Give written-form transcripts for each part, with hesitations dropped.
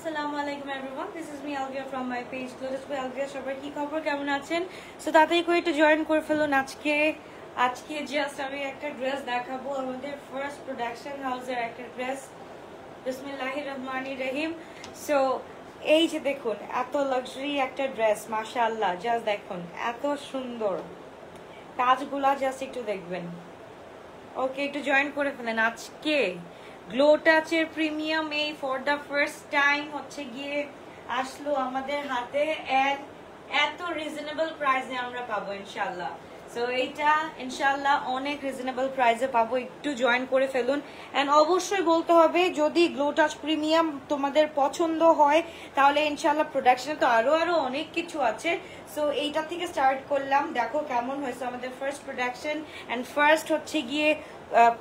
Assalamualaikum everyone. This is me Alvia from my page Lotus by Alvia. সবাই কি খবর, কেমন আছেন? সো তাড়াতাড়ি করে একটু জয়েন করে ফেলুন। আজকে জাস্ট আমি একটা ড্রেস দেখাবো, আমাদের ফার্স্ট প্রোডাকশন হাউসের একটা ড্রেস। বিসমিল্লাহির রহমানির রহিম। সো এই যে দেখুন, এত লাক্সারি একটা ড্রেস, মাশাআল্লাহ। জাস্ট দেখুন এত সুন্দর কাজগুলা, জাস্ট একটু দেখবেন। ওকে, একটু জয়েন করে ফেলেন। আজকে গ্লো টাচের প্রিমিয়াম এই ফর দ্য ফার্স্ট টাইম হচ্ছে গিয়ে আসলো আমাদের হাতে, এন্ড এত রিজনেবল প্রাইসে আমরা পাবো ইনশাল্লাহ। সো এইটা ইনশাল্লাহ অনেক রিজনেবল প্রাইসে পাবো, একটু জয়েন করে ফেলুন। এন্ড অবশ্যই বলতে হবে, যদি গ্লো টাচ প্রিমিয়াম তোমাদের পছন্দ হয় তাহলে ইনশাল্লাহ প্রোডাকশনে তো আরো অনেক কিছু আছে। সো এইটা থেকে স্টার্ট করলাম, দেখো কেমন হয়েছে আমাদের ফার্স্ট প্রোডাকশন। এন্ড ফার্স্ট হচ্ছে গিয়ে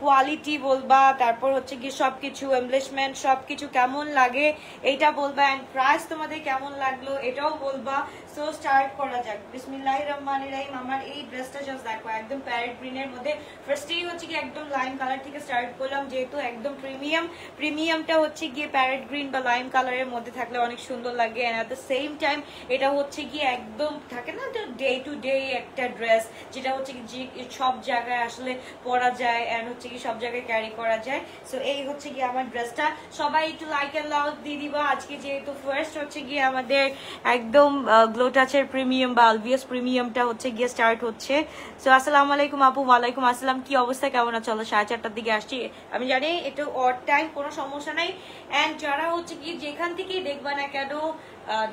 কোয়ালিটি বলবা, তারপর হচ্ছে গিয়ে সবকিছু এমব্লিশমেন্ট সবকিছু কেমন লাগে এইটা বলবা, এন্ড প্রাইস তোমাদের কেমন লাগলো এটাও বলবা। সো স্টার্ট করা যাক। বিসমিল্লাহির রহমানির রহিম। আমার এই ড্রেসটা জাস্ট দেখো, একদম প্যারেট গ্রিনের মধ্যে। ফার্স্টেই হচ্ছে গিয়ে একদম লাইম কালার থেকে স্টার্ট করলাম, যেহেতু একদম প্রিমিয়ামটা হচ্ছে গিয়ে প্যারেট গ্রিন বা লাইম কালারের মধ্যে থাকলে অনেক সুন্দর লাগে। And at the same time এটা হচ্ছে গিয়ে একদম থাকে না ডে টু ডে একটা ড্রেস, যেটা হচ্ছে কি সব জায়গায় আসলে পরা যায়, এন্ড হচ্ছে কি সব জায়গায় ক্যারি করা যায়। সো এই হচ্ছে গিয়ে আমার ড্রেসটা। সবাই একটু লাইক এন্ড লাভ দিয়ে দিবা। আজকে যেহেতু ফার্স্ট হচ্ছে গিয়ে আমাদের একদম গ্লো টাচের প্রিমিয়াম বা আলভিয়াস প্রিমিয়ামটা হচ্ছে গিয়ে স্টার্ট হচ্ছে। সো আসসালামু আলাইকুম আপু। ওয়ালাইকুম আসসালাম। কি অবস্থা, কেমন আছো? 4:30টার দিকে আসছি, আমি জানি এটা অড টাইম, কোনো সমস্যা নাই। এন্ড যারা হচ্ছে কি যেখান থেকেই দেখবা না কেন,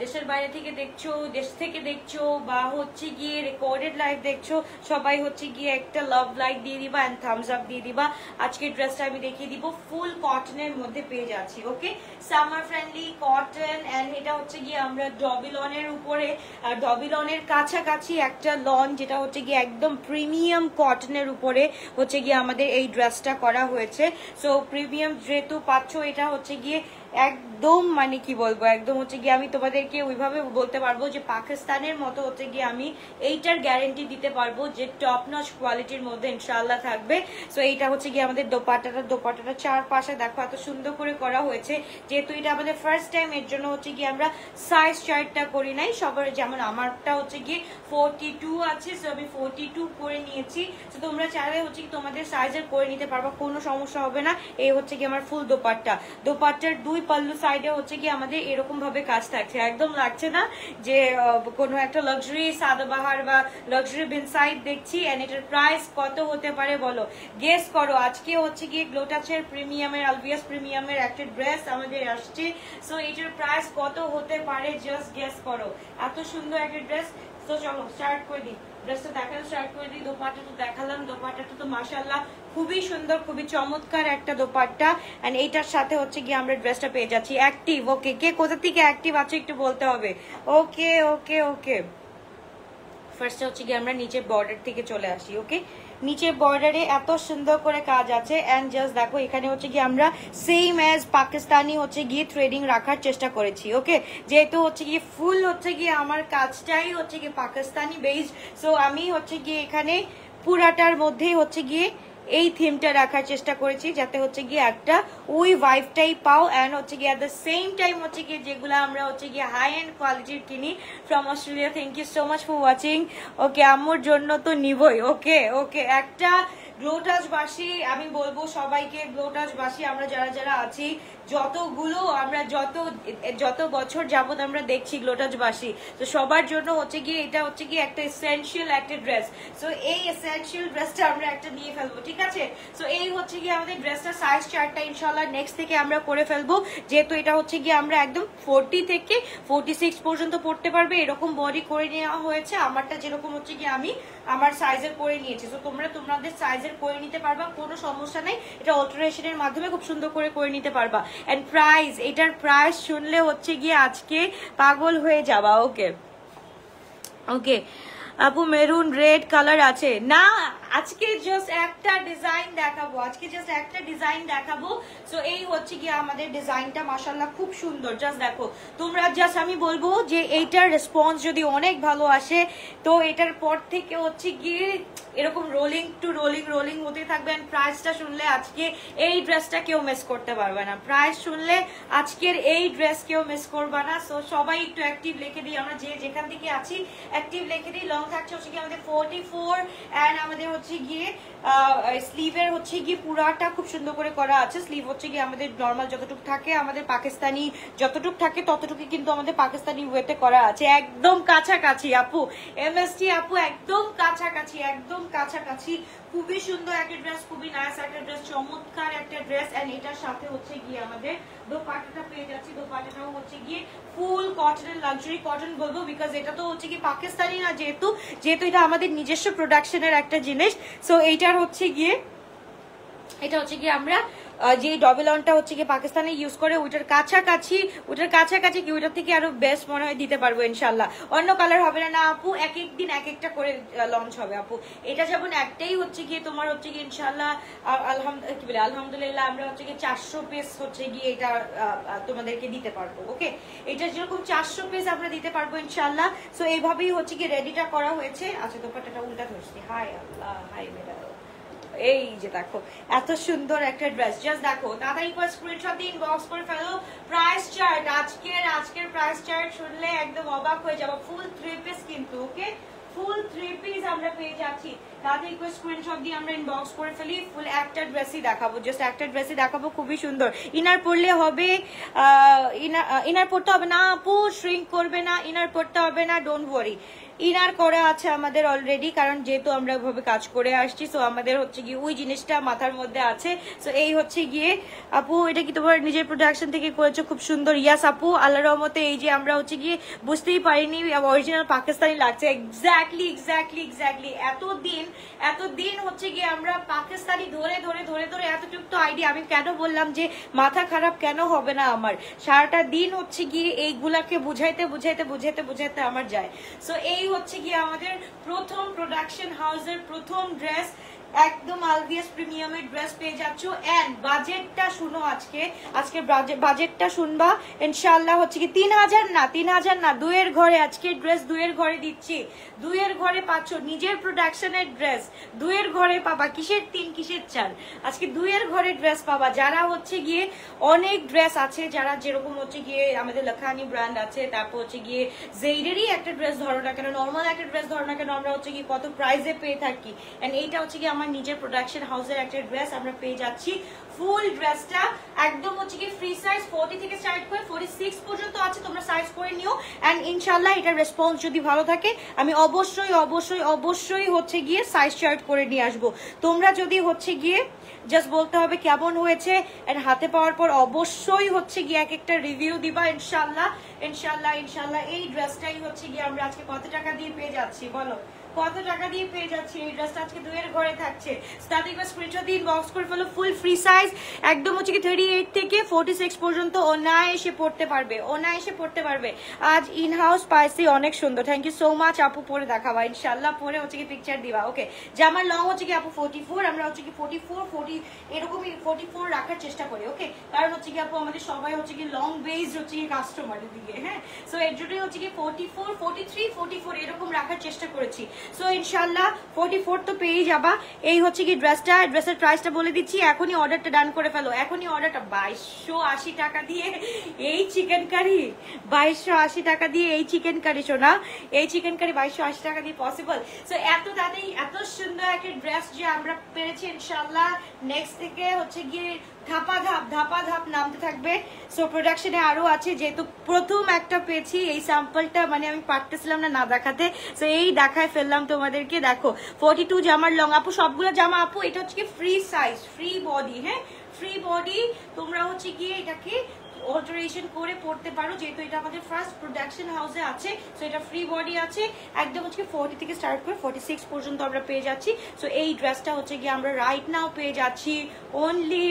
দেশের বাইরে থেকে দেখছো, দেশ থেকে দেখছো, বা হচ্ছে গিয়ে রেকর্ডেড লাইভ দেখছো, সবাই হচ্ছে গিয়ে একটা লাভ লাইক দিয়ে দিবা এন্ড থামস আপ দিয়ে দিবা। আজকে ড্রেসটা আমি দেখিয়ে দিব, ফুল কটনের মধ্যে পেয়ে যাচ্ছি। ওকে, সামার ফ্রেন্ডলি কটন। এন্ড এটা হচ্ছে গিয়ে আমরা ডবিলনের উপরে, আর ডবিলনের কাছাকাছি একটা লন, যেটা হচ্ছে গিয়ে একদম প্রিমিয়াম কটনের উপরে হচ্ছে গিয়ে আমাদের এই ড্রেসটা করা হয়েছে। সো প্রিমিয়াম যেহেতু পাচ্ছ, এটা হচ্ছে গিয়ে একদম মানে কি বলবো, একদম হচ্ছে গিয়ে আমি তোমাদেরকে ওইভাবে বলতে পারবো যে পাকিস্তানের মতো হচ্ছে গিয়ে আমি এইটার গ্যারেন্টি দিতে পারবো যে টপ নচ কোয়ালিটির মধ্যে ইনশাআল্লাহ থাকবে। সো এইটা হচ্ছে গিয়ে আমাদের দোপাট্টাটা চারপাশে দেখো এত সুন্দর করে করা হয়েছে। যেহেতু এটা আমাদের ফার্স্ট টাইম, এর জন্য হচ্ছে গিয়ে আমরা সাইজ চার্টটা করি নাই সবার, যেমন আমারটা হচ্ছে গিয়ে 42 আছে, সো আমি 42 করে নিয়েছি। তো তোমরা চাইলে হচ্ছে কি তোমাদের সাইজের করে নিতে পারবা, কোনো সমস্যা হবে না। এই হচ্ছে কি আমার ফুল দোপাট্টার দুই পাল্লু সাইডে হচ্ছে কি আমাদের এরকম ভাবে কাজ থাকছে, একদম লাগছে না যে কোনো একটা লাক্সারি সাদাবাহার বা লাক্সারি বিন সাইড দেখছি। এন্ড এটার প্রাইস কত হতে পারে বলো, গেস করো। আজকে হচ্ছে গিয়ে গ্লো টাচের প্রিমিয়ামের, আলভিয়াস প্রিমিয়ামের একটা ড্রেস আমাদের আসছে। সো এটার প্রাইস কত হতে পারে, জাস্ট গেস করো। এত সুন্দর একটা ড্রেস। তো চলো স্টার্ট করে দিই, ড্রেসটা দেখানো স্টার্ট করে দিই। দোপাট্টাটা দেখালাম, দোপাট্টাটা তো মাশাআল্লাহ খুবই সুন্দর, খুবই চমৎকার একটা দোপাট্টা। এন্ড এইটার সাথে হচ্ছে গিয়ে আমরা ড্রেসটা পেয়ে যাচ্ছি অ্যাক্টিভ। ওকে, কে কোথা থেকে অ্যাক্টিভ আছে একটু বলতে হবে। ওকে ওকে ওকে, ফার্স্টে হচ্ছে গিয়ে আমরা নিচে বর্ডার থেকে চলে আসি। ওকে, নিচে বর্ডারে এত সুন্দর করে কাজ আছে। এন্ড জাস্ট দেখো, এখানে হচ্ছে গিয়ে আমরা সেম অ্যাজ পাকিস্তানি হচ্ছে গিয়ে থ্রেডিং রাখার চেষ্টা করেছি। ওকে, যেহেতু হচ্ছে গিয়ে ফুল হচ্ছে গিয়ে আমার কাজটাই হচ্ছে গিয়ে পাকিস্তানি বেসড, সো আমি হচ্ছে গিয়ে এখানে পুরাটার মধ্যেই হচ্ছে গিয়ে এই থিমটা রাখার চেষ্টা করেছি, যাতে হচ্ছে গিয়ে একটা ওই ভাইবটাই পাও। এন্ড হচ্ছে গিয়ে এট দ্য সেম টাইম হচ্ছে গিয়ে যেগুলো আমরা হচ্ছে গিয়ে হাই এন্ড কোয়ালিটির কিনি from Australia. Thank you so much for watching. Okay, আম্মুর জন্য তো নিবই। ওকে ওকে, একটা গ্লো টাচবাসী আমি বলবো সবাইকে, গ্লো টাচবাসী আমরা যারা আছি, যতগুলো আমরা যত বছর যাবত আমরা দেখছি গ্লো টাচবাসী, তো সবার জন্য হচ্ছে গিয়ে এটা হচ্ছে গিয়ে একটা এসেনশিয়াল একটা ড্রেস। সো এই এসেনশিয়াল ড্রেসটা আমরা একটা নিয়ে ফেলবো, ঠিক আছে? সো এই হচ্ছে গিয়ে আমাদের ড্রেসটা সাইজ চার্টটা ইনশাআল্লাহ নেক্সট থেকে আমরা করে ফেলবো, যেহেতু এটা হচ্ছে গিয়ে আমরা একদম 40 থেকে 46 পর্যন্ত পড়তে পারবে এরকম বডি করে নেওয়া হয়েছে। আমারটা যেরকম হচ্ছে গিয়ে আমি আমার সাইজের করে নিয়েছি, তো তোমরা তোমাদের সাইজের করে নিতে পারবা, কোনো সমস্যা নাই। এটা অল্টারেশনের মাধ্যমে খুব সুন্দর করে নিতে পারবা। এন্ড প্রাইস, এটার প্রাইস শুনলে হচ্ছে গিয়ে আজকে পাগল হয়ে যাবা। ওকে ওকে আপু, মেরুন রেড কালার আছে না? আজকে জাস্ট একটা ডিজাইন দেখাবো, সো এই হচ্ছে গিয়ে আমাদের ডিজাইনটা মাশাআল্লাহ খুব সুন্দর। জাস্ট দেখো তোমরা, জাস্ট আমি বলবো যে এইটার রেসপন্স যদি অনেক ভালো আসে, তো এটার পর থেকে হচ্ছে গিয়ে এরকম রোলিং টু রোলিং হতে থাকবে। এন্ড প্রাইসটা শুনলে আজকে এই ড্রেসটা কেউ মিস করতে পারবে না, প্রাইস শুনলে আজকের এই ড্রেস কেউ মিস করবে না। সো সবাই একটু অ্যাক্টিভ লিখে দিই, আমরা যে যেখান থেকে আছি অ্যাক্টিভ লিখে দিই। লং থাকছে হচ্ছে গিয়ে আমাদের 44 এন্ড আমাদের হচ্ছে গিয়ে স্লিভের হচ্ছে গিয়ে পুরাটা খুব সুন্দর করে করা আছে। স্লিভ হচ্ছে গিয়ে আমাদের নর্মাল যতটুকু থাকে, আমাদের পাকিস্তানি যতটুকু থাকে ততটুকু কিন্তু আমাদের পাকিস্তানি ওয়েতে করা আছে। একদম কাছাকাছি আপু, এমএসটি আপু, একদম কাছাকাছি, একদম কাছাকাছি। খুবই সুন্দর একটা ড্রেস, খুবই নাইস একটা ড্রেস, চমৎকার একটা ড্রেস। এন্ড এটার সাথে হচ্ছে গিয়ে আমাদের দোপাট্টাটা পেয়ে যাচ্ছি। দোপাট্টাটাও হচ্ছে গিয়ে ফুল কটনের, লাক্সারি কটন বলবো, বিকজ এটা তো হচ্ছে কি পাকিস্তানি না, যেহেতু এটা আমাদের নিজস্ব প্রোডাকশনের একটা জিনিস। সো এইটার হচ্ছে গিয়ে এটা হচ্ছে গিয়ে আমরা যে ডবল অনটা হচ্ছে গিয়ে পাকিস্তানে ইউজ করে ওইটার কাছাকাছি কি ওইটার থেকে আরো বেস্ট মনে হয় দিতে পারবো ইনশাল্লাহ। অন্য কালার হবে না আপু, এক এক দিন এক একটা করে লঞ্চ হবে আপু। এটা যেমন একটাই হচ্ছে গিয়ে তোমার হচ্ছে গিয়ে ইনশাল্লাহ আলহামদুলিল্লাহ আমরা হচ্ছে গিয়ে 400 পিস হচ্ছে গিয়ে এটা তোমাদেরকে দিতে পারবো। ওকে, এটা যেরকম 400 পিস আমরা দিতে পারবো ইনশাল্লাহ। সো এইভাবেই হচ্ছে গিয়ে রেডিটা করা হয়েছে। আচ্ছা, দোপাট্টাটা উল্টা ধরছি। হাই আল্লাহ, হাই মেডাল। এই যে দেখো এত সুন্দর একটা ড্রেস, জাস্ট দেখো। তাড়াতাড়ি করে স্ক্রিনশট দিয়ে ইনবক্স করে ফেলো। প্রাইস চার্ট আজকের প্রাইস চার্ট শুনলে একদম অবাক হয়ে যাবো। ফুল 3 পিস কিন্তু, ওকে, ফুল 3 পিস আমরা পেয়ে যাচ্ছি। তাড়াতাড়ি করে স্ক্রিনশট দিয়ে আমরা ইনবক্স করে ফেলি। ফুল একটা ড্রেসই দেখাবো, জাস্ট একটা ড্রেসই দেখাবো, খুবই সুন্দর। ইনার পরলে হবে, ইনার পরতে হবে না আপু, শ্রিঙ্ক করবে না, ইনার পরতে হবে না, ডোন্ট ওয়ারি। ইনার করা আছে আমাদের অলরেডি, কারণ যেহেতু আমরা ওইভাবে কাজ করে আসছি। সো আমাদের হচ্ছে গিয়ে ওই জিনিসটা মাথার মধ্যে আছে। সো এই হচ্ছে গিয়ে আপু, এটা কি তোমার নিজের প্রোডাকশন থেকে করেছো? খুব সুন্দর। ইয়াস আপু, আল্লাহর রহমতে এই যে আমরা হচ্ছে গিয়ে বুঝতেই পারিনি অরিজিনাল পাকিস্তানি লাগছে। এক্স্যাক্টলি। এতদিন হচ্ছে গিয়ে আমরা পাকিস্তানি ধরে এতটুকু তো আইডিয়া। আমি কেন বললাম যে মাথা খারাপ কেন হবে না আমার, সারাটা দিন হচ্ছে গিয়ে এইগুলাকে বুঝাইতে আমার যায়। সো এই হচ্ছে গিয়ে আমাদের প্রথম প্রোডাকশন হাউসের প্রথম ড্রেস, একদম আলভিয়াস প্রিমিয়ামের ড্রেস পেয়ে যাচ্ছ। এন্ড বাজেটটা শুনো, আজকে বাজেটটা শুনবা ইনশাআল্লাহ। হচ্ছে কি 3000 না 2 ঘরে আজকে ড্রেস 2 ঘরে দিচ্ছি। 2 ঘরে পাচ্ছ নিজের প্রোডাকশনের ড্রেস, 2 ঘরে পাবা। কিসের 3 কিসের 4, আজকে 2 ঘরে ড্রেস পাবা। যারা হচ্ছে গিয়ে অনেক ড্রেস আছে, যারা যেরকম হচ্ছে গিয়ে আমাদের লখানি ব্র্যান্ড আছে, তারপর হচ্ছে গিয়ে জেইডেরই একটা ড্রেস ধরো না কেন, নর্মাল একটা ড্রেস ধরো না কেন, আমরা হচ্ছে গিয়ে কত প্রাইসে পেয়ে থাকি। এন্ড এইটা হচ্ছে গিয়ে আমার নিজের প্রোডাকশন হাউসের একটা ড্রেস আমরা পেয়ে যাচ্ছি। ফুল ড্রেসটা একদম হচ্ছে কি ফ্রি সাইজ, 40 থেকে স্টার্ট করে 46 পর্যন্ত আছে, তোমরা সাইজ করে নিও। এন্ড ইনশাআল্লাহ এটার রেসপন্স যদি ভালো থাকে আমি অবশ্যই হচ্ছে গিয়ে সাইজ চার্ট করে নিয়ে আসবো। তোমরা যদি হচ্ছে গিয়ে জাস্ট বলতে হবে কেমন হয়েছে, এন্ড হাতে পাওয়ার পর অবশ্যই হচ্ছে গিয়ে এক একটা রিভিউ দিবা ইনশাআল্লাহ। এই ড্রেসটাই হচ্ছে গিয়ে আমরা আজকে কত টাকা দিয়ে পেয়ে যাচ্ছি বলো, কত টাকা দিয়ে পেয়ে যাচ্ছি? এই ড্রেসটা আজকে 2 ঘরে থাকছে। স্টার্টিং বা স্ক্রিনশট দিয়ে ইনবক্স করে ফেলো। ফুল ফ্রি সাইজ, একদম হচ্ছে কি 38 থেকে 46 পর্যন্ত অনায়াসে পড়তে পারবে। আজ ইন হাউস পাইছি, অনেক সুন্দর। থ্যাংক ইউ সো মাচ আপু, পরে দেখাবা ইনশাআল্লাহ, পরে হচ্ছে কি পিকচার দিবা। ওকে, যে আমার লং হচ্ছে কি আপু 44, আমরা হচ্ছে কি 44 40 এরকমই 44 রাখার চেষ্টা করি। ওকে, কারণ হচ্ছে কি আপু আমাদের সবাই হচ্ছে কি লং বেস হচ্ছে কি কাস্টমারের দিকে, হ্যাঁ। সো এর জন্যই হচ্ছে কি 44 43 44 এরকম রাখার চেষ্টা করেছি। সো ইনশাআল্লাহ 44 তো পেয়ে যাবা। এই হচ্ছে কি ড্রেসের প্রাইসটা বলে দিচ্ছি, এখনই অর্ডারটা ডান করে ফেলো। এখনই অর্ডারটা 2280 টাকা দিয়ে এই চিকেন কারি, 2280 টাকা দিয়ে এই চিকেন কারি, শোনা, এই চিকেন কারি 2280 টাকা দিয়ে পসিবল। সো এত তাড়াতাড়ি এত সুন্দর একটা ড্রেস যে আমরা পেরেছি ইনশাআল্লাহ। নেক্সট থেকে হচ্ছে গিয়ে ধাপা ধাপ নামতে থাকবে। সো প্রোডাকশনে আরো আছে, যেহেতু প্রথম একটা পেয়েছি, এই স্যাম্পলটা মানে আমি পারতেছিলাম না দেখাতে। সো এই দেখায় ফেললাম তোমাদেরকে। দেখো 42 জামার লং আপু, সবগুলো জামা আপু এটা হচ্ছে কি ফ্রি সাইজ, ফ্রি বডি, হ্যাঁ ফ্রি বডি। তোমরা হচ্ছে গিয়ে এটাকে অল্টারেশন করে পড়তে পারো, যেহেতু এটা আমাদের ফার্স্ট প্রোডাকশন হাউসে আছে। সো এটা ফ্রি বডি আছে, একদম হচ্ছে 40 থেকে স্টার্ট করে 46 পর্যন্ত আমরা পেয়ে যাচ্ছি। সো এই ড্রেসটা হচ্ছে গিয়ে আমরা রাইট নাও পেয়ে যাচ্ছি অনলি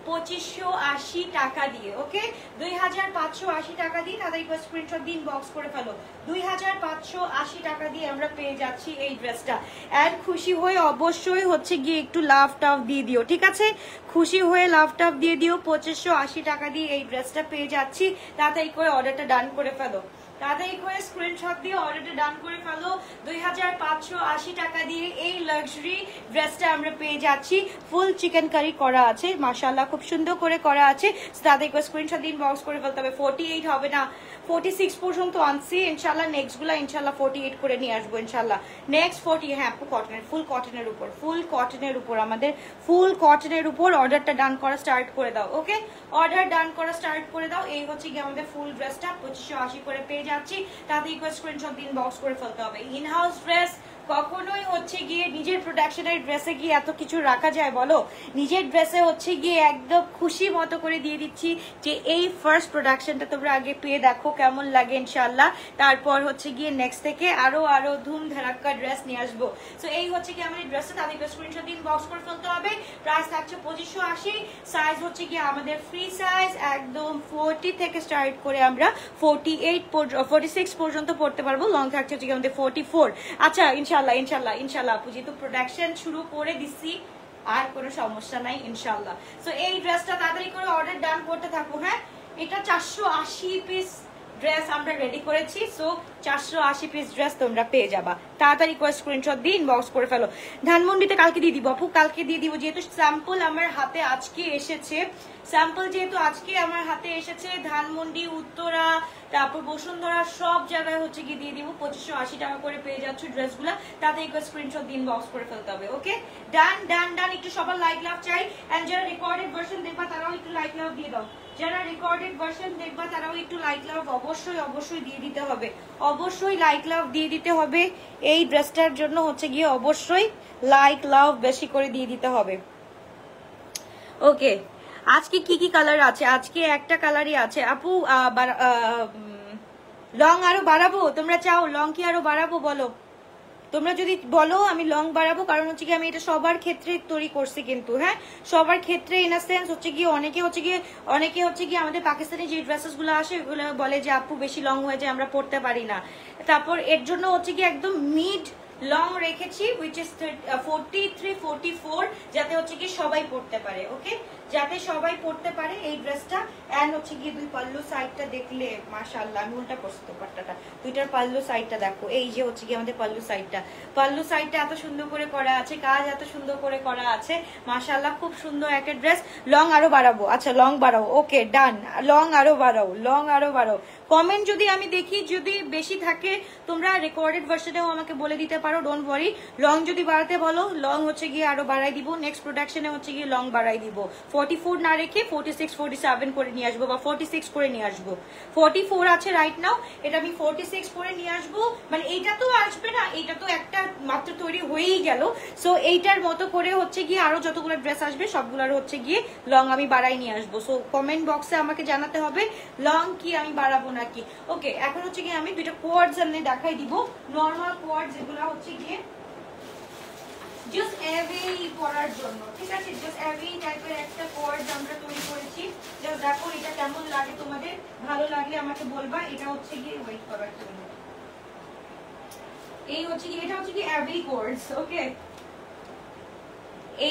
2580 টাকা দিয়ে। ওকে, 2580 টাকা দিয়ে। তাদের স্ক্রিনশট দিন বক্স করে ফেলো। 2580 টাকা দিয়ে আমরা পেয়ে যাচ্ছি এই ড্রেসটা। এন্ড খুশি হয়ে অবশ্যই হচ্ছে গিয়ে একটু লাভ টাভ দিয়ে দিও, ঠিক আছে? খুশি হয়ে লাভ টাভ দিয়ে দিও। 2580 টাকা দিয়ে এই ড্রেসটা পেয়ে যাচ্ছি। তাড়াতাড়ি করে অর্ডারটা ডান করে ফেলো। তাড়াতাড়ি করে স্ক্রিনশট দিয়ে অর্ডারটা ডান করে ফেলো। 2580 টাকা দিয়ে এই লাক্সারি ড্রেসটা আমরা পেয়ে যাচ্ছি। ফুল চিকেন কারি করা আছে, মাশাআল্লাহ খুব সুন্দর করে করা আছে। তাড়াতাড়ি করে স্ক্রিনশট দিয়ে ইনবক্স করে ফেলতে হবে। 48 হবে না, 46 পর্যন্ত আনছি ইনশাআল্লাহ। নেক্সট গুলা ইনশাআল্লাহ 48 করে নিয়ে আসবো ইনশাআল্লাহ। নেক্সট 40, হ্যাঁ আপু কটনের, ফুল কটনের উপর, ফুল কটনের উপর, আমাদের ফুল কটনের উপর অর্ডারটা ডান করা স্টার্ট করে দাও। ওকে, অর্ডার ডান করা স্টার্ট করে দাও। এই হচ্ছে কি আমাদের ফুল ড্রেসটা 2580 করে পেয়ে যাচ্ছি। তাতে স্ক্রিনশট দিয়ে ইনবক্স করে ফেলতে হবে। ইন হাউস ড্রেস কখনোই হচ্ছে গিয়ে নিজের প্রোডাকশনের ড্রেসে গিয়ে এত কিছু রাখা যায় বলো? নিজের ড্রেসে হচ্ছে গিয়ে একদম খুশি মতো করে দিয়ে দিচ্ছি যে এই ফার্স্ট প্রোডাকশনটা তোমরা আগে পেয়ে দেখো কেমন লাগে ইনশাআল্লাহ। তারপর হচ্ছে গিয়ে নেক্সট থেকে আরো আরো ধুম ধারাক্কা ড্রেস নিয়ে আসবো। সো এই হচ্ছে কি আমাদের ড্রেসটা, তাদেরকে স্ক্রিনশট দিয়ে ইনবক্স করে ফেলতে হবে। প্রাইস থাকছে 2580, সাইজ হচ্ছে গিয়ে আমাদের ফ্রি সাইজ, একদম 40 থেকে স্টার্ট করে আমরা 46 পর্যন্ত পড়তে পারবো। লং থাকছে হচ্ছে গিয়ে আমাদের 44। আচ্ছা ইনশাআল্লাহ ইনশাআল্লাহ ইনশাআল্লাহ আপু যেহেতু প্রোডাকশন শুরু করে দিচ্ছি আর কোনো সমস্যা নাই ইনশাআল্লাহ। সো এই ড্রেসটা তাড়াতাড়ি করে অর্ডার ডান করতে থাকো। হ্যাঁ, এটা 480 পিস ড্রেস আমরা রেডি করেছি। সো 480 পিস ড্রেস তোমরা পেয়ে যাবা। তাড়াতাড়ি করে স্ক্রিনশট দিয়ে ইনবক্স করে ফেলো। ধানমন্ডিতে কালকে দিয়ে দিব আপু, কালকে দিয়ে দিব, যেহেতু স্যাম্পল আমার হাতে আজকে এসেছে। স্যাম্পল যেহেতু আজকে আমার হাতে এসেছে, ধানমন্ডি, উত্তরা, তারপর বসুন্ধরা সব জায়গায় হচ্ছে গিয়ে দিয়ে দিব। 2580 টাকা করে পেয়ে যাচ্ছ ড্রেসগুলো। তাতে একবার স্ক্রিনশট দিয়ে ইনবক্স করে ফেলতে হবে। ওকে, ডান ডান ডান। একটু সবার লাইক লাভ চাই। এন্ড যারা রেকর্ডেড ভার্সন দেখবা তারাও একটু লাইক লাভ দিয়ে দাও। যারা রেকর্ডেড ভার্সন দেখবা তারাও একটু লাইক লাভ অবশ্যই অবশ্যই দিয়ে দিতে হবে। অবশ্যই লাইক লাভ দিয়ে দিতে হবে। এই ড্রেসটার জন্য হচ্ছে গিয়ে অবশ্যই লাইক লাভ বেশি করে দিয়ে দিতে হবে। ওকে, আজকে কি কি কালার আছে? আজকে একটা কালারই আছে আপু। লং আরো বাড়াবো? তোমরা চাও লং কি আরো বাড়াবো বলো? তোমরা যদি বলো আমি লং বাড়াবো, কারণ হচ্ছে কি আমি এটা সবার ক্ষেত্রে তৈরি করছি কিন্তু। হ্যাঁ, সবার ক্ষেত্রে ইন আ সেন্স হচ্ছে গিয়ে অনেকে হচ্ছে গিয়ে আমাদের পাকিস্তানি যে ড্রেসেস গুলো আসে ওগুলো বলে যে আপু বেশি লং হয়ে যায়, আমরা পড়তে পারি না। তারপর এর জন্য হচ্ছে গিয়ে একদম মিড লং রেখেছি, উইচ ইজ 43, 44, যাতে হচ্ছে কি সবাই পড়তে পারে। ওকে, যাতে সবাই পড়তে পারে এই ড্রেসটা। এন্ড হচ্ছে গিয়ে দুই পাল্লু সাইডটা দেখলে মাশাআল্লাহ, আমি উল্টা পড়ছি তো পাট্টাটা, দুইটার পাল্লু সাইডটা দেখো। এই যে হচ্ছে গিয়ে আমাদের পাল্লু সাইডটা এত সুন্দর করে করা আছে, কাজ এত সুন্দর করে করা আছে মাশাআল্লাহ, খুব সুন্দর একটা ড্রেস। লং আরো বাড়াবো? আচ্ছা লং বাড়াও। ওকে ডান, লং আরো বাড়াও, লং আরো বাড়াও। কমেন্ট যদি আমি দেখি যদি বেশি থাকে তোমরা রেকর্ডেড ভার্সনেও আমাকে বলে দিতে পারো, ডোন্ট ওয়ারি। লং যদি বাড়াতে বলো লং হচ্ছে গিয়ে আরো বাড়াই দিব। নেক্সট প্রোডাকশনে হচ্ছে গিয়ে লং বাড়াই দিব। 44 না রেখে 46, 47 করে নিয়ে আসবো, বা 46 করে নিয়ে আসবো। 44 আছে রাইট নাও, এটা আমি 46 করে নিয়ে আসবো। মানে এইটা তো আসবে না, এইটা তো একটা মাত্র তৈরি হয়েই গেল। সো এইটার মতো করে হচ্ছে গিয়ে আরো যতগুলো ড্রেস আসবে সবগুলোর হচ্ছে গিয়ে লং আমি বাড়াই নিয়ে আসবো। সো কমেন্ট বক্সে আমাকে জানাতে হবে লং কি আমি বাড়াবো নাকি। ওকে, এখন হচ্ছে গিয়ে আমি দুইটা কোয়ার্ডস আমি দেখাই দিব। নর্মাল কোয়ার্ডস যেগুলো হচ্ছে গিয়ে জাস্ট এভি পরার জন্য, ঠিক আছে? জাস্ট এভি টাইপের একটা কোয়ার্ডস আমরা তৈরি করেছি। জাস্ট দেখো এটা কেমন লাগে তোমাদের, ভালো লাগলে আমাকে বলবা। এটা হচ্ছে গিয়ে ওয়েট করার জন্য, এই হচ্ছে কি, এটা হচ্ছে কি এভি কোয়ার্ডস। ওকে,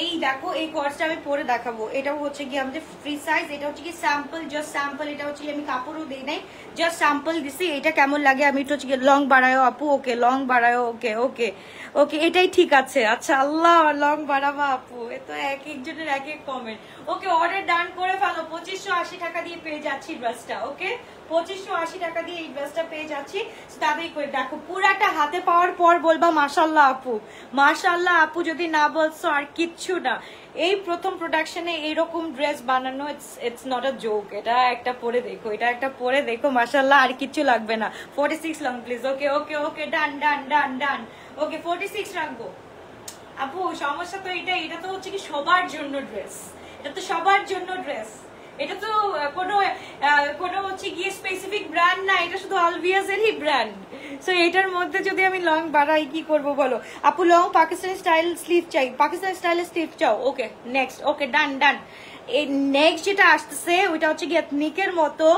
এই দেখো এই কোয়ার্ডসটা আমি পরে দেখাবো। এটাও হচ্ছে কি আমাদের ফ্রি সাইজ। এটা হচ্ছে কি স্যাম্পল, জাস্ট স্যাম্পল। এটা হচ্ছে আমি কাপড়ও দেই নাই, জাস্ট স্যাম্পল দিছি। এটা কেমন লাগে আমি একটু হচ্ছে লং বাড়ায়ও আপু। ওকে, লং বাড়ায়ও। ওকে ওকে ওকে, এটাই ঠিক আছে। আচ্ছা আল্লাহ, লং বাড়াবা আপু, এ তো এক একজনের এক এক কমেন্ট। ওকে, অর্ডার ডান করে ফেলো। 2580 টাকা দিয়ে পেয়ে যাচ্ছি ড্রেসটা। ওকে, 2580 টাকা দিয়ে এই ড্রেসটা পেয়ে যাচ্ছি। তাদের করে দেখো পুরাটা হাতে পাওয়ার পর বলবা মাশাআল্লাহ আপু, মাশাআল্লাহ আপু। যদি না বলছো আর কিচ্ছু না। এই প্রথম প্রোডাকশনে এইরকম ড্রেস বানানো ইটস নট আ জোক। এটা একটা পরে দেখো, এটা একটা পরে দেখো মাশাআল্লাহ, আর কিচ্ছু লাগবে না। 46 long please. Okay okay okay, done ডান ডান ডান। ওকে, 46 রাখবো আপু। সমস্যা তো এটা, এটা তো হচ্ছে কি সবার জন্য ড্রেস, এটা তো সবার জন্য ড্রেস। এটা তো কোনো হচ্ছে গিয়ে স্পেসিফিক ব্র্যান্ড না, এটা শুধু আলভিয়াজেরই ব্র্যান্ড। সো এটার মধ্যে যদি আমি লং বাড়াই কি করব বলো আপু? লং পাকিস্তানি স্টাইল স্লিভ চাই, পাকিস্তানি স্টাইলের স্লিভ চাও। Okay next. Okay done done. এই নেক্সট যেটা আসতেছে ওইটা হচ্ছে গিয়ে এথনিকের মতো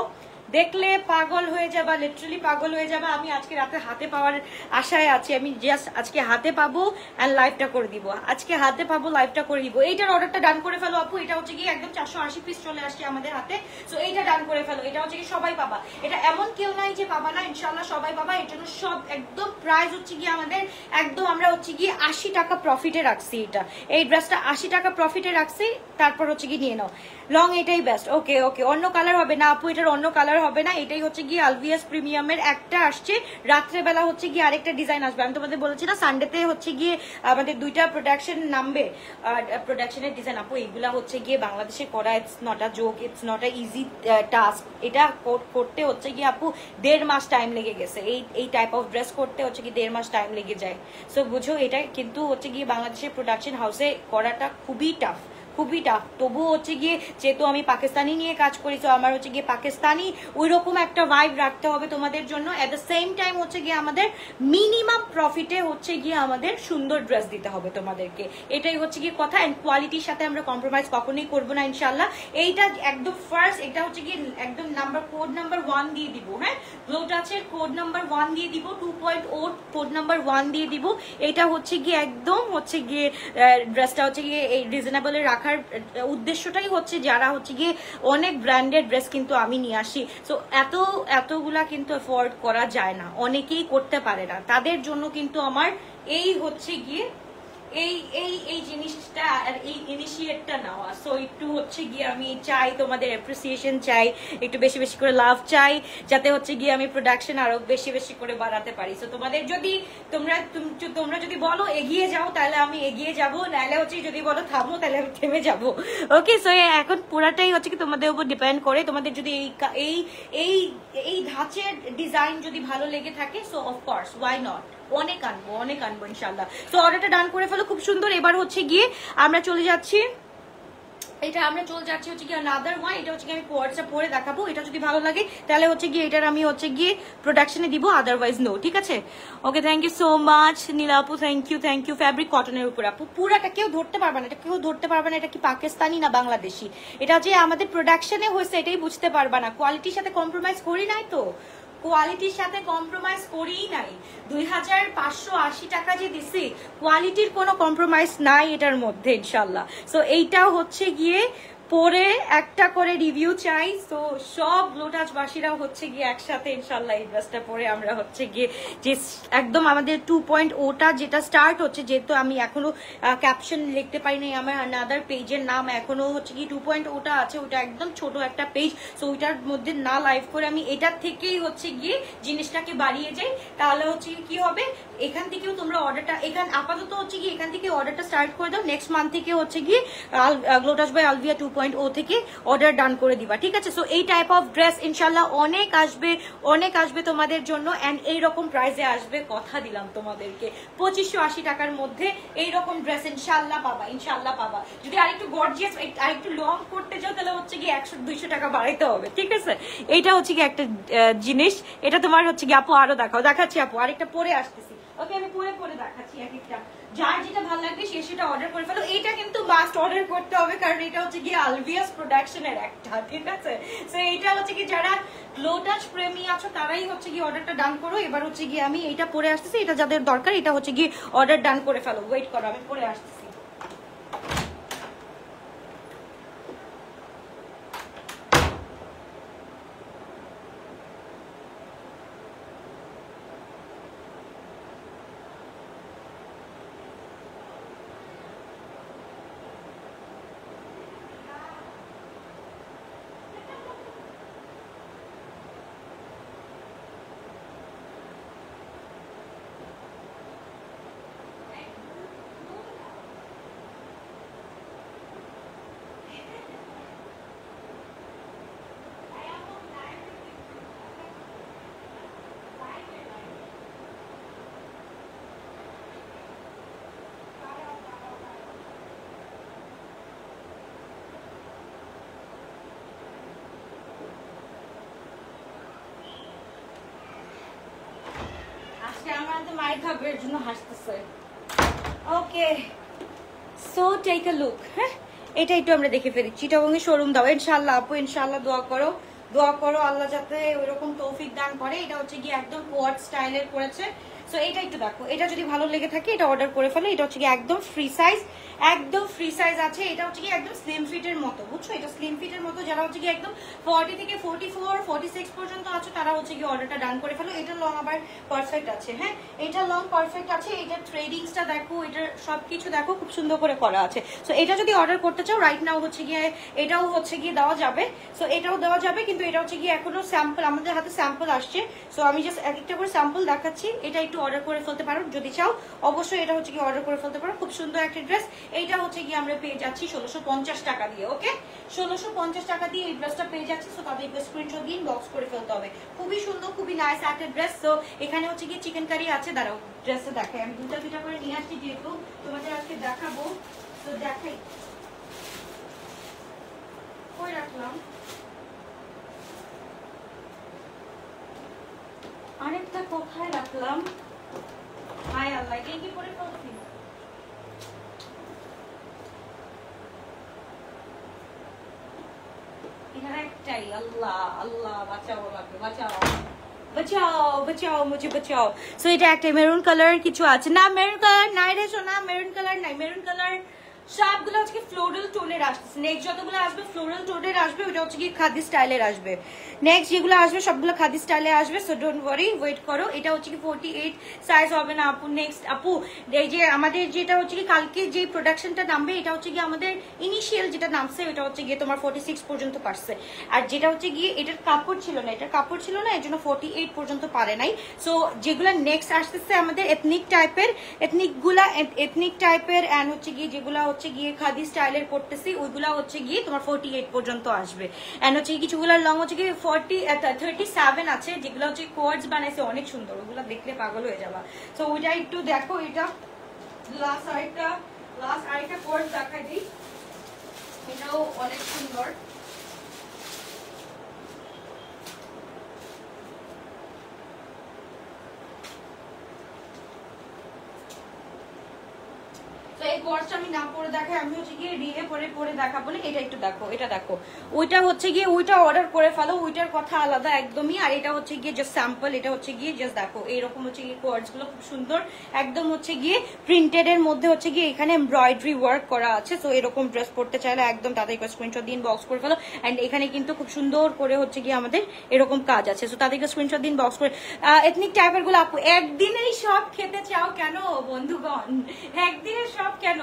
দেখলে পাগল হয়ে যাবা, লিটারালি পাগল হয়ে যাবা। আমি আজকে রাতে হাতে পাওয়ার আশায় আছি, আমি জাস্ট আজকে হাতে পাবো এন্ড লাইভটা করে দিব, আজকে হাতে পাবো লাইভটা করে দিব। এইটার অর্ডারটা ডান করে ফেলো আপু, এটা হচ্ছে কি একদম 480 পিস চলে আসছে আমাদের হাতে। সো এইটা ডান করে ফেলো, এটা হচ্ছে কি সবাই পাবা, এটা এমন কেউ নাই যে পাবা না, ইনশাআল্লাহ সবাই পাবা। এর জন্য সব একদম প্রাইস হচ্ছে কি আমাদের একদম আমরা হচ্ছে কি 80 টাকা প্রফিটে রাখছি। এটা এই ড্রেসটা 80 টাকা প্রফিটে রাখছি, তারপর হচ্ছে কি নিয়ে নাও লং, এটাই বেস্ট। ওকে ওকে, অন্য কালার হবে না আপু, এটার অন্য কালার হবে না। এটাই হচ্ছে গিয়ে আলভিয়াস প্রিমিয়ামের একটা আসছে, রাত্রেবেলা হচ্ছে গিয়ে আরেকটা ডিজাইন আসবে। আমি তোমাদের বলেছি না সানডেতে হচ্ছে গিয়ে আমাদের দুইটা প্রোডাকশন নামবে, প্রোডাকশনের ডিজাইন। আপু এইগুলা হচ্ছে গিয়ে বাংলাদেশে করা, it's not a joke, it's not a easy task. এটা করতে হচ্ছে গিয়ে আপু 1.5 মাস টাইম লেগে গেছে, এই টাইপ অফ ড্রেস করতে হচ্ছে কি 1.5 মাস টাইম লেগে যায়। সো বুঝো, এটা কিন্তু হচ্ছে গিয়ে বাংলাদেশের প্রোডাকশন হাউসে করাটা খুবই টাফ, খুবই টাফ। তবুও হচ্ছে গিয়ে যেহেতু আমি পাকিস্তানি নিয়ে কাজ করি, তো আমার হচ্ছে গিয়ে পাকিস্তানি ওই রকম একটা ভাইব রাখতে হবে তোমাদের জন্য। এট দ্য সেম টাইম হচ্ছে গিয়ে আমাদের মিনিমাম প্রফিটে হচ্ছে গিয়ে আমাদের সুন্দর ড্রেস দিতে হবে তোমাদেরকে, এটাই হচ্ছে গিয়ে কথা। এন্ড কোয়ালিটির সাথে আমরা কম্প্রোমাইজ কখনোই করবো না ইনশাল্লাহ। এইটা একদম ফার্স্ট, এটা হচ্ছে গিয়ে একদম কোড নাম্বার 1 দিয়ে দিব। হ্যাঁ, গ্লো টাচের কোড নাম্বার 1 দিয়ে দিব, 2.0 কোড নাম্বার 1 দিয়ে দিব। এটা হচ্ছে গিয়ে একদম হচ্ছে গিয়ে ড্রেসটা হচ্ছে গিয়ে এই রিজনেবলে রাখা উদ্দেশ্যটাই হচ্ছে যারা হচ্ছে গিয়ে অনেক ব্র্যান্ডেড ড্রেস কিন্তু আমি নিয়ে আসি। সো এতগুলা কিন্তু এফোর্ড করা যায় না, অনেকেই করতে পারে না, তাদের জন্য কিন্তু আমার এই হচ্ছে গিয়ে এই জিনিসটা আর এই ইনিশিয়েটটা নেওয়া। সো একটু হচ্ছে গিয়ে আমি চাই তোমাদের অ্যাপ্রিসিয়েশন চাই, একটু বেশি বেশি করে লাভ চাই, যাতে হচ্ছে গিয়ে আমি প্রোডাকশন আরো বেশি বেশি করে বাড়াতে পারি। সো তোমাদের যদি তোমরা যদি বলো এগিয়ে যাও তাহলে আমি এগিয়ে যাব, নাহলে হচ্ছে যদি বলো থামো তাহলে আমি থেমে যাব। ওকে, সো এখন পুরাটাই হচ্ছে কি তোমাদের উপর ডিপেন্ড করে। তোমাদের যদি এই ধাঁচের ডিজাইন যদি ভালো লেগে থাকে, সো অফকোর্স ওয়াই নট, অনেক আনবো ইনশাল্লাহ। তো অর্ডারটা ডান করে ফেলো, খুব সুন্দর। এবার হচ্ছে গিয়ে আমরা চলে যাচ্ছি হচ্ছে গিয়ে আনাদার ওয়ান। এটা হচ্ছে গিয়ে আমি কোয়ার্টসটা পরে দেখাবো, এটা যদি ভালো লাগে তাহলে হচ্ছে গিয়ে এটার আমি হচ্ছে গিয়ে প্রোডাকশনে দিব, আদারওয়াইজ নো। ঠিক আছে, okay, thank you so much Nila আপু, থ্যাংক ইউ। ফ্যাব্রিক কটনের উপর আপু, পুরাটা কেউ ধরতে পারবে না, এটা কেউ ধরতে পারবে না এটা কি পাকিস্তানি না বাংলাদেশি। এটা যে আমাদের প্রোডাকশনে হয়েছে এটাই বুঝতে পারবা না। কোয়ালিটির সাথে কম্প্রোমাইজ করি নাই তো, কোয়ালিটির সাথে কম্প্রোমাইজ করিই নাই। 2580 টাকা যে দিছি, কোয়ালিটির কোনো কম্প্রোমাইজ নাই এটার মধ্যে ইনশাল্লাহ। সো এইটাও হচ্ছে গিয়ে পরে একটা করে রিভিউ চাই। তো সব লোটাসবাসীরা হচ্ছে গিয়ে একসাথে ইনশাল্লাহ এই ড্রেসটা পরে আমরা হচ্ছে গিয়ে যে একদম আমাদের 2.0টা যেটা স্টার্ট হচ্ছে, যেহেতু আমি এখনো ক্যাপশন লিখতে পারি নাই, আমার আনাদার পেজের নাম এখনো হচ্ছে কি 2.0টা আছে, ওটা একদম ছোট একটা পেজ। সো ওইটার মধ্যে না লাইভ করে আমি এটার থেকেই হচ্ছে গিয়ে জিনিসটাকে বাড়িয়ে যাই, তাহলে হচ্ছে কি হবে, এখান থেকেও তোমরা অর্ডারটা আপাতত হচ্ছে গিয়ে এখান থেকে অর্ডারটা স্টার্ট করে দাও। নেক্সট মান্থ থেকে হচ্ছে গিয়ে গ্লোটাস বাই আলভিয়া 2.0 থেকে অর্ডার ডান করে দিবা, ঠিক আছে। সো এই টাইপ অফ ড্রেস ইনশাল্লাহ অনেক আসবে তোমাদের জন্য, এন্ড এইরকম প্রাইসে আসবে, কথা দিলাম তোমাদেরকে। 2580 টাকার মধ্যে এইরকম ড্রেস ইনশাল্লাহ পাবা। যদি আরেকটু গর্জিয়াস আরেকটু লং করতে যাও তাহলে হচ্ছে গিয়ে 100-200 টাকা বাড়াইতে হবে, ঠিক আছে। এইটা হচ্ছে গিয়ে একটা জিনিস, এটা তোমার হচ্ছে গিয়ে আপু আরো দেখাচ্ছি আপু, আরেকটা পরে আসতেছি। ওকে, আমি পরে দেখাচ্ছি এক একটা, যার যেটা ভালো লাগবে সে সেটা অর্ডার করে ফেলো। এইটা কিন্তু মাস্ট অর্ডার করতে হবে, কারণ এটা হচ্ছে গিয়ে আলভিয়াস প্রোডাকশনের একটা, ঠিক আছে। সো এইটা হচ্ছে কি যারা লোটাস প্রেমী আছো তারাই হচ্ছে গিয়ে অর্ডারটা ডান করো। এবার হচ্ছে গিয়ে আমি এইটা পরে আসতেছি, এটা যাদের দরকার এটা হচ্ছে গিয়ে অর্ডার ডান করে ফেলো। ওয়েট করো, আমি পরে আসতেছি। মায়ের খাবারের জন্য হাসতেছে। ওকে, সো টেক আ লুক। হ্যাঁ, এটা একটু আমরা দেখে ফেলি। চিটাগং এর শোরুম দাও ইনশাআল্লাহ আপু, ইনশাআল্লাহ দোয়া করো। দোয়া করো আল্লাহ যাতে ওইরকম তৌফিক দান করে। এটা হচ্ছে গিয়ে একদম কোয়াড স্টাইলের করেছে। সো এটা একটু দেখো, এটা যদি ভালো লেগে থাকে এটা অর্ডার করে ফেলো। এটা হচ্ছে কি একদম ফ্রি সাইজ, একদম ফ্রি সাইজ আছে। এটা হচ্ছে কি একদম স্লিম ফিটের মতো, বুঝছো? এটা স্লিম ফিটের মতো। যারা হচ্ছে কি একদম 40 থেকে 44 46 পর্যন্ত আছে তারা হচ্ছে কি অর্ডারটা ডান করে ফেলো। এটা লং আবার পারফেক্ট আছে। হ্যাঁ, এটা লং পারফেক্ট আছে। এটা ট্রেডিংসটা দেখো, এটার সবকিছু দেখো খুব সুন্দর করে করা আছে। সো এটা যদি অর্ডার করতে চাও রাইট নাও হচ্ছে গিয়ে এটাও হচ্ছে গিয়ে দেওয়া যাবে। সো এটাও দেওয়া যাবে, কিন্তু এটা হচ্ছে গিয়ে এখনো স্যাম্পল, আমাদের হাতে স্যাম্পল আসছে। সো আমি জাস্ট এক একটা করে স্যাম্পল দেখাচ্ছি। এটা একটু অর্ডার করে ফেলতে পারো যদি চাও, অবশ্যই এটা হচ্ছে কি অর্ডার করে ফেলতে পারো। খুব সুন্দর একটা ড্রেস। এইটা হচ্ছে কি আমরা পেয়ে যাচ্ছি 1650 টাকা দিয়ে। ওকে, 1650 টাকা দিয়ে এই ড্রেসটা পেয়ে যাচ্ছি। সো তাদের স্ক্রিনশট দিয়ে বক্স করে ফেলতে হবে। খুবই সুন্দর, খুবই নাইস একটা ড্রেস। তো এখানে হচ্ছে কি চিকেন কারি আছে। দাঁড়াও ড্রেসটা দেখাই, আমি দুটা দুটা করে নিয়ে আসছি যেহেতু তোমাদের আজকে দেখাবো। তো দেখাই, কই রাখলাম আরেকটা, কোথায় রাখলাম? হাই আল্লাহ, এটাই কি করে ফেলছি? এখানে একটাই। আল্লাহ আল্লাহ, বাঁচাও আমাকে, বাঁচাও বাঁচাও বাঁচাও, মুঝে বাঁচাও। সো এটা একটা মেরুন কালার কিছু আছে না? মেরুন কালার নাই রে সোনা, মেরুন কালার নাই। মেরুন কালার সবগুলো হচ্ছে ফ্লোরাল টোনের আসতেছে। নেক্সট যতগুলো আসবে ফ্লোরাল টোনের আসবে, ওটা হচ্ছে কি খাদি স্টাইলের আসবে। নেক্সট যেগুলো আসবে সবগুলো খাদি স্টাইলে আসবে। সো ডোন্ট ওয়ারি, ওয়েট করো। এটা হচ্ছে কি 48 সাইজ হবে না আপু? নেক্সট আপু, এই যে আমাদের যেটা হচ্ছে কি কালকে যে প্রোডাকশনটা নামবে, এটা হচ্ছে কি আমাদের ইনিশিয়াল যেটা নামছে ওটা হচ্ছে গিয়ে তোমার 46 পর্যন্ত পারছে। আর যেটা হচ্ছে গিয়ে এটার কাপড় ছিল না, এটার কাপড় ছিল না, এর জন্য 48 পর্যন্ত পারে নাই। সো যেগুলো নেক্সট আসতেছে আমাদের এথনিক টাইপের, এথনিক টাইপের এন্ড হচ্ছে গিয়ে যেগুলো হচ্ছে গিয়ে খাদি স্টাইলের করতেছি ওইগুলা হচ্ছে গিয়ে তোমার 48 পর্যন্ত আসবে। এন্ড হচ্ছে কিছুগুলোর লং হচ্ছে গিয়ে 37 আছে, যেগুলো হচ্ছে কোয়ার্ডস বানাইছে অনেক সুন্দর, ওগুলো দেখলে পাগল হয়ে যাবা। সো ওইটা একটু দেখো। এটা লাস্ট আরেকটা কোয়ার্ডস দেখাই দিই, এটাও অনেক সুন্দর। এই কোর্সটা আমি না পরে দেখাই, আমি হচ্ছে গিয়ে রিলে পরে দেখাবো না। এটা একটু দেখো, এটা দেখো, ওইটা হচ্ছে গিয়ে ওইটা অর্ডার করে ফেলো, ওইটার কথা আলাদা একদমই। আর এটা হচ্ছে গিয়ে জাস্ট স্যাম্পল। এটা হচ্ছে গিয়ে জাস্ট দেখো, এইরকম হচ্ছে গিয়ে কোয়ার্ডস গুলো খুব সুন্দর, একদম হচ্ছে গিয়ে প্রিন্টেড এর মধ্যে হচ্ছে গিয়ে এখানে এমব্রয়ডারি ওয়ার্ক করা আছে। সো এরকম ড্রেস পরতে চাইলে একদম তাদেরকে স্ক্রিনশট দিন বক্স করে ফেলো। এন্ড এখানে কিন্তু খুব সুন্দর করে হচ্ছে গিয়ে আমাদের এরকম কাজ আছে। সো তাদেরকে স্ক্রিনশট দিন বক্স করে। এথনিক টাইপের গুলো আপু একদিনেই সব খেতে চাও কেন বন্ধুগণ? একদিনে সব কেন?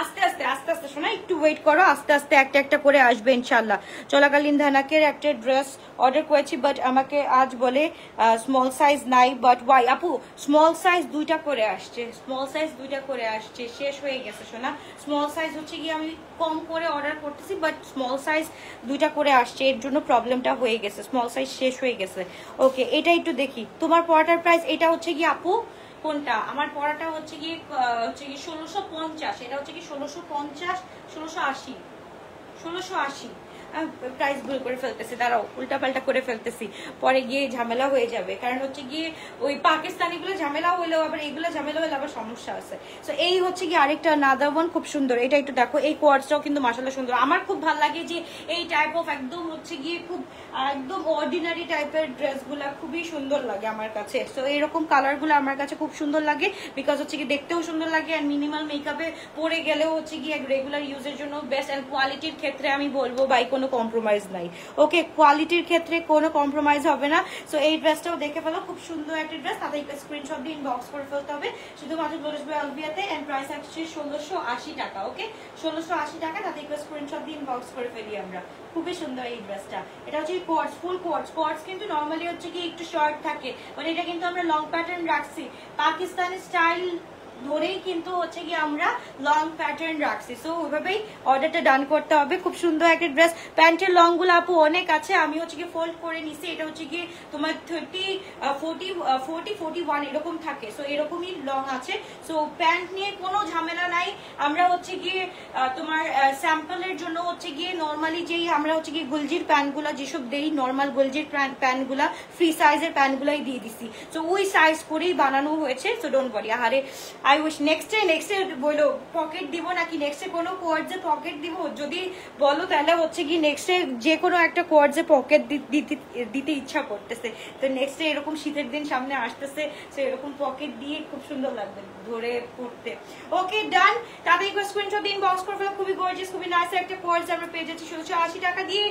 আস্তে আস্তে আস্তে আস্তে শোনা, একটু ওয়েট করো, আস্তে আস্তে একটা একটা করে আসবে ইনশাল্লাহ। চলাকালীন ধানাকের একটা ড্রেস অর্ডার করেছি, বাট আমাকে আজ বলে স্মল সাইজ নাই। বাট ওয়াই আপু? স্মল সাইজ দুইটা করে আসছে, স্মল সাইজ দুইটা করে আসছে, শেষ হয়ে গেছে শোনা। স্মল সাইজ হচ্ছে গিয়ে আমি কম করে অর্ডার করতেছি, বাট স্মল সাইজ দুইটা করে আসছে, এর জন্য প্রবলেমটা হয়ে গেছে, স্মল সাইজ শেষ হয়ে গেছে। ওকে, এটা একটু দেখি। তোমার পড়াটার প্রাইস এটা হচ্ছে গিয়ে আপু কোনটা? আমার পড়াটা হচ্ছে গিয়ে 1650। এটা হচ্ছে কি 1650, 1680, 1680। প্রাইস ভুল করে ফেলতেছি, দাঁড়াও উল্টাপাল্টা করে ফেলতেছি, পরে গিয়ে ঝামেলা হয়ে যাবে। কারণ হচ্ছে গিয়ে ওই পাকিস্তানি গুলো ঝামেলা হইলেও আবার এইগুলো ঝামেলা হইলে আবার সমস্যা আছে। তো এই হচ্ছে গিয়ে আরেকটা নাদাবন, খুব সুন্দর। এটা একটু দেখো, এই কোয়ার্ডসটাও কিন্তু মাশাআল্লাহ সুন্দর। আমার খুব ভালো লাগে যে এই টাইপ অফ একদম হচ্ছে গিয়ে খুব একদম অর্ডিনারি টাইপের ড্রেসগুলা খুবই সুন্দর লাগে আমার কাছে। তো এরকম কালারগুলো আমার কাছে খুব সুন্দর লাগে, বিকজ হচ্ছে কি দেখতেও সুন্দর লাগে আর মিনিমাল মেকআপে পরে গেলেও হচ্ছে গিয়ে রেগুলার ইউজের জন্য বেস্ট। এন্ড কোয়ালিটির ক্ষেত্রে আমি বলবো ভাই কোনো কম্প্রোমাইজ নাই। ওকে, কোয়ালিটির ক্ষেত্রে কোনো কম্প্রোমাইজ হবে না। সো এই ড্রেসটাও দেখে ফেলো, খুব সুন্দর একটা ড্রেস। তাদেরকে স্ক্রিনশট দিয়ে ইনবক্স করে ফেলতে হবে শুধুমাত্র গ্লোরিয়াস বাই আলভিয়াতে। এন্ড প্রাইস আসছে 1680 টাকা। ওকে, 1680 টাকা। তাদেরকে স্ক্রিনশট দিয়ে ইনবক্স করে ফেলি আমরা। খুবই সুন্দর এই ড্রেসটা। এটা হচ্ছে কোয়ার্ডস, ফুল কোয়ার্ডস। কোয়ার্ডস কিন্তু নর্মালি হচ্ছে কি একটু শর্ট থাকে, মানে এটা কিন্তু আমরা লং প্যাটার্ন রাখছি, পাকিস্তানি স্টাইল ধরেই কিন্তু হচ্ছে কি আমরা লং প্যাটার্ন রাখছি। সো ওইভাবেই অর্ডারটা ডান করতে হবে। খুব সুন্দর একটা ড্রেস। প্যান্টের লং গুলো আপু অনেক আছে, আমি হচ্ছে কি ফোল্ড করে নিছি। এটা হচ্ছে কি তোমার 30, 40, 41 এরকম থাকে। সো এরকমই লং আছে। সো প্যান্ট নিয়ে কোনো ঝামেলা নাই। আমরা হচ্ছে গিয়ে তোমার স্যাম্পলের জন্য হচ্ছে গিয়ে নর্মালি যেই আমরা হচ্ছে গিয়ে গুলজির প্যান্টগুলো যেসব দেই, নর্মাল গুলজির প্যান্টগুলা ফ্রি সাইজের প্যান্টগুলাই দিয়ে দিছি। সো ওই সাইজ করেই বানানো হয়েছে। So don't worry. আরে আই উইশ নেক্সটে বলো পকেট দিব নাকি নেক্সটে কোনো কোয়ার্ডসে পকেট দিব, যদি বলো তাহলে হচ্ছে কি নেক্সটে যে কোনো একটা কোয়ার্ডসে পকেট দিতে ইচ্ছা করতেছে। তো নেক্সটে এরকম শীতের দিন সামনে আসতেছে, তো এরকম পকেট দিয়ে খুব সুন্দর লাগবে ধরে পড়তে। ওকে ডান, তাদের একবার স্ক্রিনশট দিন, বক্স করে ফেলো। খুবই গর্জিয়াস, খুবই নাইস একটা কোয়ার্ডস আমরা পেয়ে যাচ্ছি 1680 টাকা দিয়ে।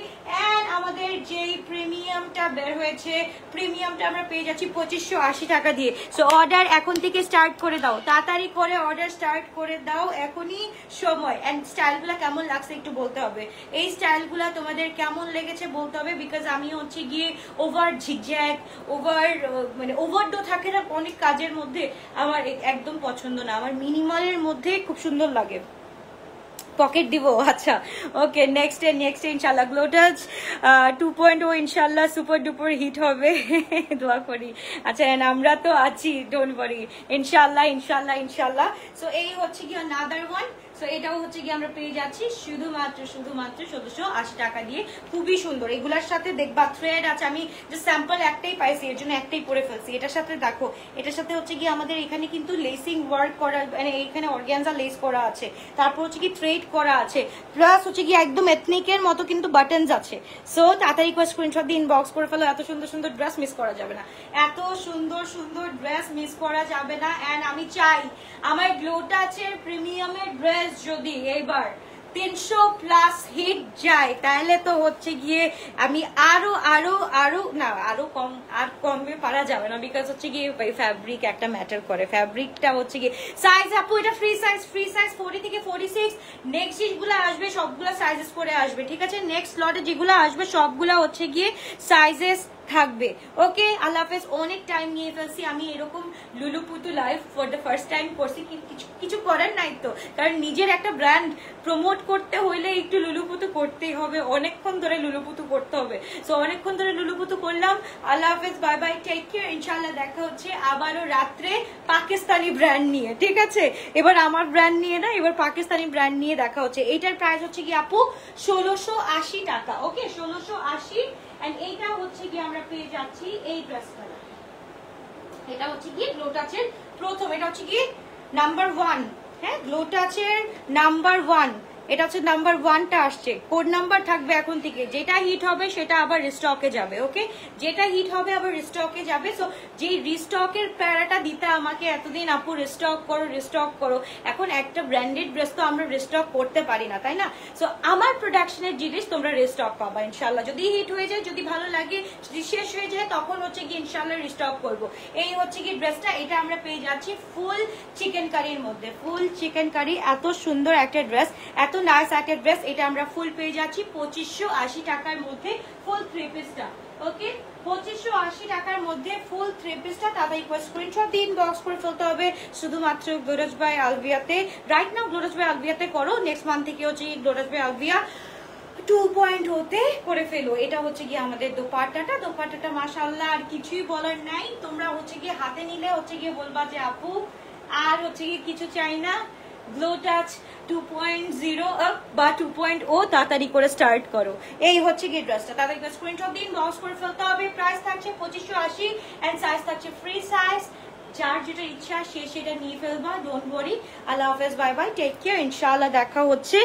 এন্ড আমাদের যেই প্রিমিয়ামটা বের হয়েছে, প্রিমিয়ামটা আমরা পেয়ে যাচ্ছি 2580 টাকা দিয়ে। সো অর্ডার এখন থেকে স্টার্ট করে দাও, তাড়াতাড়ি করে অর্ডার স্টার্ট করে দাও, এখনই সময়। এন্ড স্টাইলগুলো কেমন লাগছে একটু বলতে হবে, এই স্টাইলগুলো তোমাদের কেমন লেগেছে বলতে হবে, বিকজ আমি হচ্ছে গিয়ে ওভার ঝিকঝ্যাক মানে ওভারডো থাকে না অনেক কাজের মধ্যে, আমার একদম পছন্দ না, আমার মিনিমালের মধ্যে খুব সুন্দর লাগে। পকেট দিব, আচ্ছা ওকে। নেক্সট ইনশাল্লাহ গ্লোটাচ 2.0 ইনশাল্লাহ সুপার ডুপার হিট হবে, দোয়া করি। আচ্ছা আমরা তো আছি, ডোন্ট ওয়ারি, ইনশাল্লাহ ইনশাল্লাহ ইনশাল্লাহ। সো এই হচ্ছে কি আনাদার ওয়ান। সো এটাও হচ্ছে কি আমরা পেয়ে যাচ্ছি শুধুমাত্র 1780 টাকা দিয়ে। খুবই সুন্দর, এগুলার সাথে দেখবা থ্রেড আছে, আমি যে স্যাম্পল একটাই পাইছি এর জন্য একটাই পরে ফেলছি। এটার সাথে দেখো, এটার সাথে হচ্ছে কি আমাদের এখানে কিন্তু লেসিং ওয়ার্ক করা, মানে এখানে অর্গানজা লেস করা আছে, তারপর হচ্ছে কি থ্রেড করা আছে, প্লাস হচ্ছে কি একদম এথনিকের মতো কিন্তু বাটনস আছে। সো তাড়াতাড়ি করে স্ক্রিনশট দিয়ে ইনবক্স করে ফেলো, এত সুন্দর সুন্দর ড্রেস মিস করা যাবে না, এত সুন্দর সুন্দর ড্রেস মিস করা যাবে না। এন্ড আমি চাই আমার গ্লোটাচের প্রিমিয়ামের ড্রেস যদি এবার 300+ হিট যায়, তাহলে তো হচ্ছে গিয়ে আমি আরো কমে পারা যাবে না, বিকজ হচ্ছে গিয়ে ফ্যাব্রিক একটা ম্যাটার করে। ফ্যাব্রিকটা হচ্ছে গিয়ে সাইজ, আপু এটা ফ্রি সাইজ 40 থেকে 46। নেক্সট যেগুলো আসবে সবগুলা সাইজেস করে আসবে, ঠিক আছে? নেক্সট লটে যেগুলো আসবে সবগুলা হচ্ছে গিয়ে সাইজেস থাকবে। ওকে, আল্লাহ হাফেজ। অনেক টাইম নিয়ে ফেলছি, আমি এরকম লুলুপুতু live for the first time করছি, কিছু করার নাই তো, কারণ নিজের একটা ব্র্যান্ড প্রমোট করতে হইলে একটু লুলুপুতু করতেই হবে, অনেকক্ষণ ধরে লুলুপুতু করতে হবে। সো অনেকক্ষণ ধরে লুলুপুতু করলাম। আল্লাহ হাফেজ, বাই বাই, টেক কেয়ার। ইনশাল্লাহ দেখা হচ্ছে আবারও রাত্রে পাকিস্তানি ব্র্যান্ড নিয়ে, ঠিক আছে? এবার আমার ব্র্যান্ড নিয়ে না, এবার পাকিস্তানি ব্র্যান্ড নিয়ে দেখা হচ্ছে। এইটার প্রাইস হচ্ছে কি আপু 1680 টাকা। ওকে, 1680। এন্ড এইটা হচ্ছে কি আমরা পেয়ে যাচ্ছি এই ড্রেসটা, এটা হচ্ছে কি গ্লোটাচের প্রথম, এটা হচ্ছে কি নাম্বার 1, হ্যাঁ গ্লোটাচের নাম্বার 1, এটা হচ্ছে নাম্বার 1টা আসছে। কোড নাম্বার থাকবে এখন থেকে, যেটা হিট হবে সেটা আবার রিস্টকে যাবে। ওকে, যেটা হিট হবে আবার রিস্টকে যাবে। সো যে রিস্টকের প্যারাটা দিতে আমাকে এতদিন, আপু রিস্টক করো, এখন একটা ব্র্যান্ডেড ড্রেস তো আমরা রিস্টক করতে পারি না, তাই না? সো আমার প্রোডাকশনের জিনিস তোমরা রিস্টক পাবা ইনশাল্লাহ। যদি হিট হয়ে যায়, যদি ভালো লাগে, যদি শেষ হয়ে যায়, তখন হচ্ছে কি ইনশাল্লাহ রিস্টক করবো। এই হচ্ছে কি ড্রেসটা, এটা আমরা পেয়ে যাচ্ছি ফুল চিকেন কারির মধ্যে, ফুল চিকেন কারি, এত সুন্দর একটা ড্রেস, এত নাইস একটা ড্রেস। এটা আমরা ফুল পেয়ে যাচ্ছি 2580 টাকার মধ্যে ফুল 3 পিসটা। ওকে, 2580 টাকার মধ্যে ফুল 3 পিসটা। তাদের স্ক্রিনশট দিয়ে ইনবক্স করে ফেলতে হবে শুধুমাত্র গ্লোটাচ বাই আলভিয়াতে। রাইট নাও গ্লোটাচ বাই আলভিয়াতে করো, নেক্সট মান্থ থেকে হচ্ছে গ্লোটাচ বাই আলভিয়া 2.0 করে ফেলো। এটা হচ্ছে গিয়ে আমাদের দোপাট্টাটা মাশাআল্লাহ, আর কিছুই বলার নাই। তোমরা হচ্ছে গিয়ে হাতে নিলে হচ্ছে গিয়ে বলবা যে আপু আর হচ্ছে গিয়ে কিছু চাই না, গ্লোটাচ 2.0 বা 2.0 তাড়াতাড়ি করে স্টার্ট করো। এই হচ্ছে গিয়ে ড্রেসটা, তাদের স্ক্রিনশট দিন, বক্স করে ফেলতে হবে। প্রাইস থাকছে 2580 এন্ড সাইজ থাকছে ফ্রি সাইজ। যার যেটা ইচ্ছা সে সেটা নিয়ে ফেলবা, ডোন্ট ওয়ারি। আল্লাহ হাফেজ, বাই বাই, টেক কেয়ার। ইনশাআল্লাহ দেখা হচ্ছে।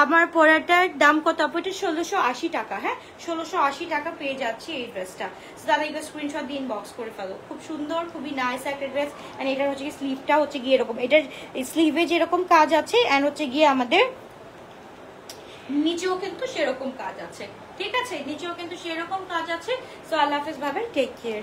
আমার পরাটার দাম কত আপু? এটা 1680 টাকা। হ্যাঁ, 1680 টাকা পেয়ে যাচ্ছি এই ড্রেসটা। দাদা এবার স্ক্রিনশট দিয়ে ইনবক্স করে ফেলো। খুব সুন্দর, খুবই নাইস একটা ড্রেস। এন্ড এটার হচ্ছে গিয়ে স্লিভটা হচ্ছে গিয়ে এরকম, এটার স্লিভে যেরকম কাজ আছে এন্ড হচ্ছে গিয়ে আমাদের নিচেও কিন্তু সেরকম কাজ আছে, ঠিক আছে? নিচেও কিন্তু সেরকম কাজ আছে। সো আল্লাহ হাফেজ, বাই বাই, টেক কেয়ার।